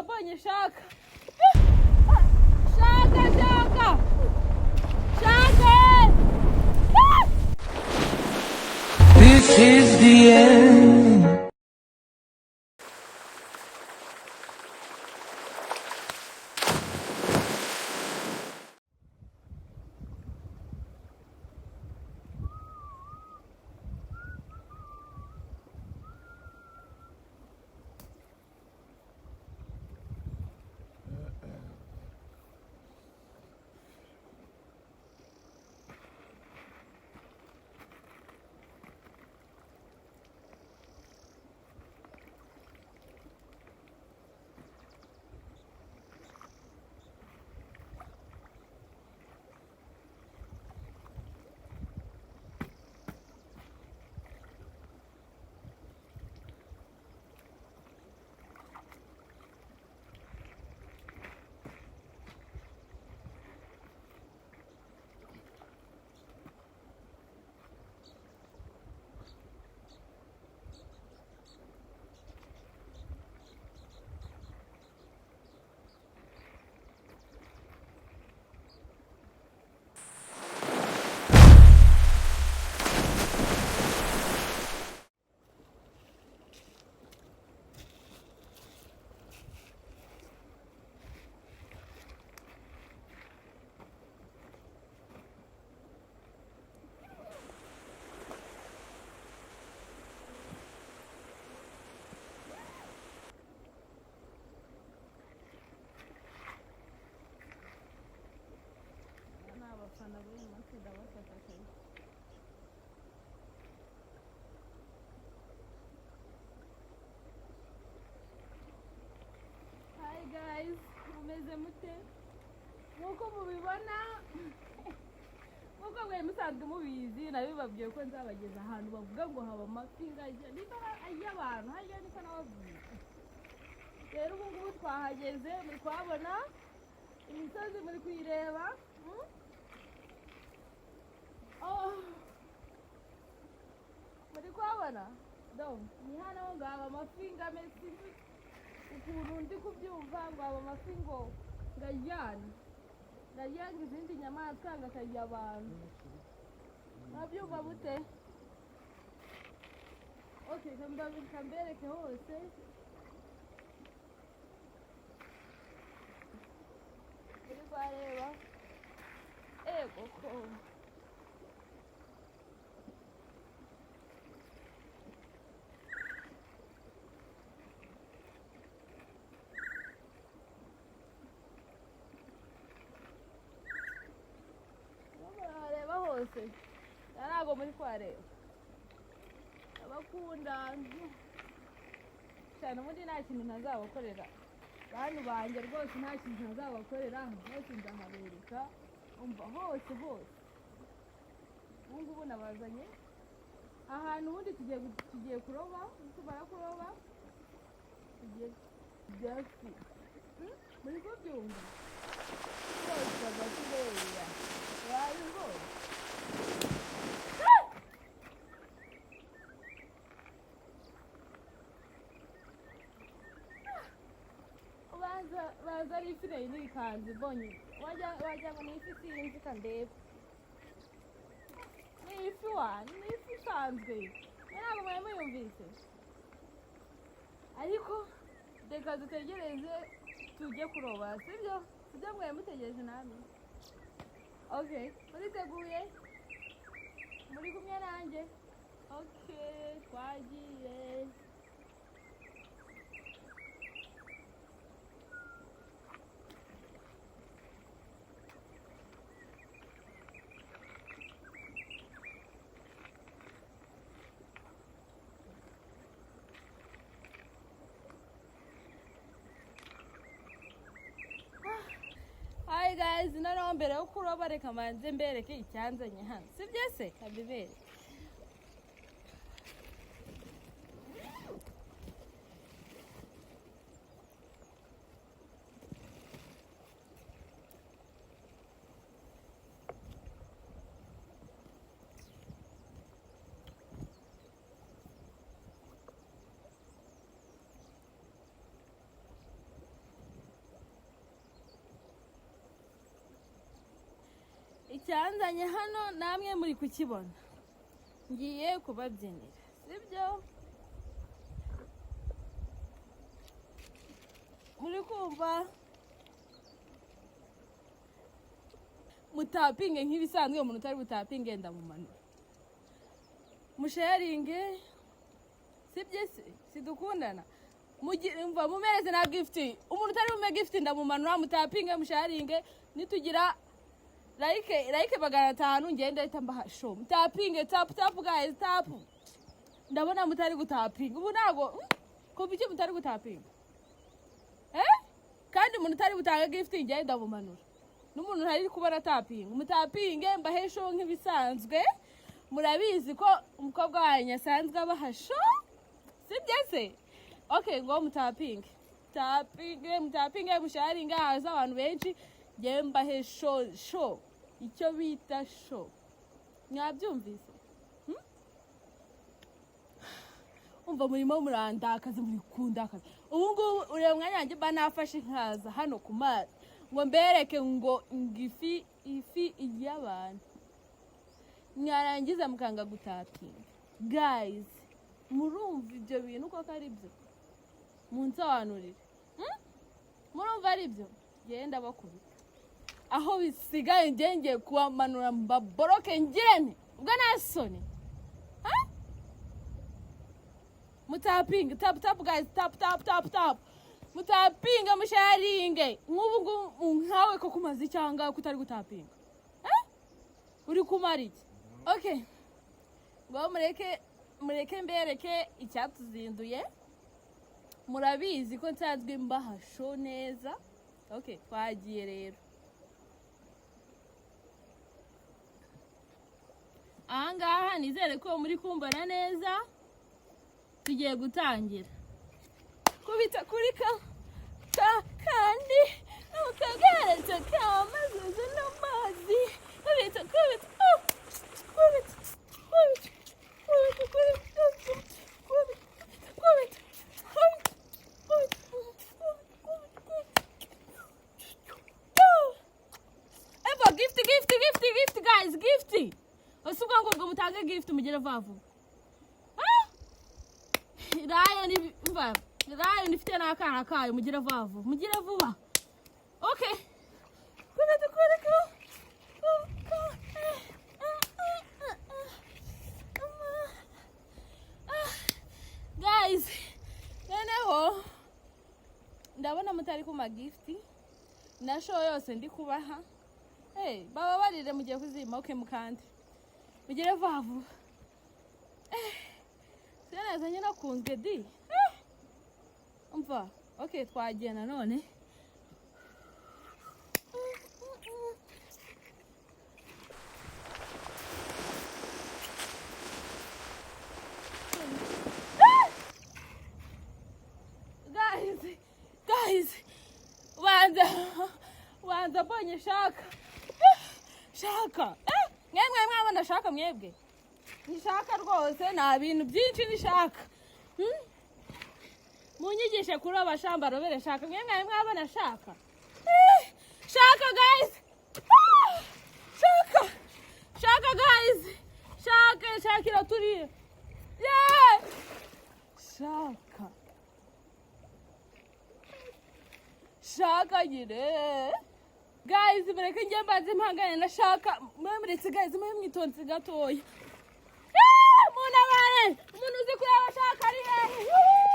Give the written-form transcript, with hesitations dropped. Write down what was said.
mbonye shaka. Shaka, shaka. Shaka. This is the end. Hi guys, mumeze mute? Nkuko mubibona nkuko mwe musanzwe mubizi nabibabwiye ko nzabageza ahantu bavuga ngo haba amafi ngajya niba ay'abantu hajya niko nababwiye. Rero ubu ngubu twahageze muri kuhabona imisozi muri kuyireba. Muri kuhabona ni hano ngo haba amafi ngameze ukuntu ndi kubyumva ngo haba amafi ngo ngajyana izindi nyamaswa ngakarya abantu. Nabyumva bute? Okay, kambereke hose. Muri bareba koko ntabwo muri kwareba abakunda cyane ubundi nta kintu ntazabakorera bantu banjye rwose, nta kintu ntazabakorera hose ndahabereka umva hose ubu ngubu nabazanye ahantu ubundi tugiye kuroba. Tumara kuroba tugiye byasi muri kubyumva rwose bagatuberera wari rwose baza ari ifi n'ikanzu mbonye wajya ngo ni ifi sinzi kandeba ni ifi isanzwe ntabwo mwari muyumvise, ariko reka dutegereze tujye kuroba, sibyo mwari mutegereje namwe. Okay, muriteguye? Muri kumwe nanjye? Okay, twagiye. Hi guys, noneho mbere yo kuroba reka manze mbereke icyanzanye hano, sibyo se kabibere. icyanzanye hano namwe muri kukibona ngiye kubabyinira sibyo muri kumva mutapinge nk'ibisanzwe umuntu utari butapinge ndamumanura musharinge sibyo sidukundana mva mumereze na gift umuntu utari bume gift ndamumanura mutapinge musharinge nitugira like 500 ngende itambaha show mutapinge tap guys tap ndabona mutari gutapinga ubu nago ko bike mutari gutapinga kandi umuntu utari butanga gift ngende ndamumanura n'umuntu ntari kubara tapinga mutapinge mbahe show nk'ibisanzwe murabizi ko umukobwa wanyu asanzwe abahasho sibyo se okay ngo mutapinge mutapinge musharinga haza abantu benshi ngiye mbahe show icyo bita show mwabyumvise umva murimo murandakaza muri kundakaza ubu ngubu ure mwanya wanjye banafashe nkaza hano ku mazi ngo mbereke ngo ifi y'abantu mwarangiza mukanga gutapinga guys murumva ibyo bintu uko ari byo munsobanurire murumva ari byo genda bakubita aho bisigaye ngenge kubamanura mbaboroke ngirene ubwo nasone mutapinga tap guys tap mutapinga musharinge nk'ubu nkawe ko kumazi cyangwa kutari gutapinga uri kumara iki okay ngo mureke mbereke icyatuzinduye murabizi ko nsanzwe mbahasho neza okay twagiye rero ahangaha nizere ko muri kumbana neza tugiye gutangira kubita kuri kandi ukagaretse kamaze n'amazi kubita gift guys gift asuka ngo mutange gift mugere vavu Raya nifite n'akana kayo mugire vavu mugire vuba okay guys neneho ndabona mutari kuma gift na show yose ndi kubaha baba barire mugiye kuzima okay mukandi mugire vavu Senazanye nakunzwe di umva okay twagiye nanone guys wanza bonye shaka mwemwe mwabona shaka mwebwe nishaka rwose na bintu byinshi nishaka munyigishe kuroba shamba robere shaka mwemwe mwabona shaka guys shaka guys shaka turiye shaka gire guys mureke njye mbaze mpangane na shaka mwemuretse guys mwemwitonze gatoya umuntu uzi kureba shaka ari hehe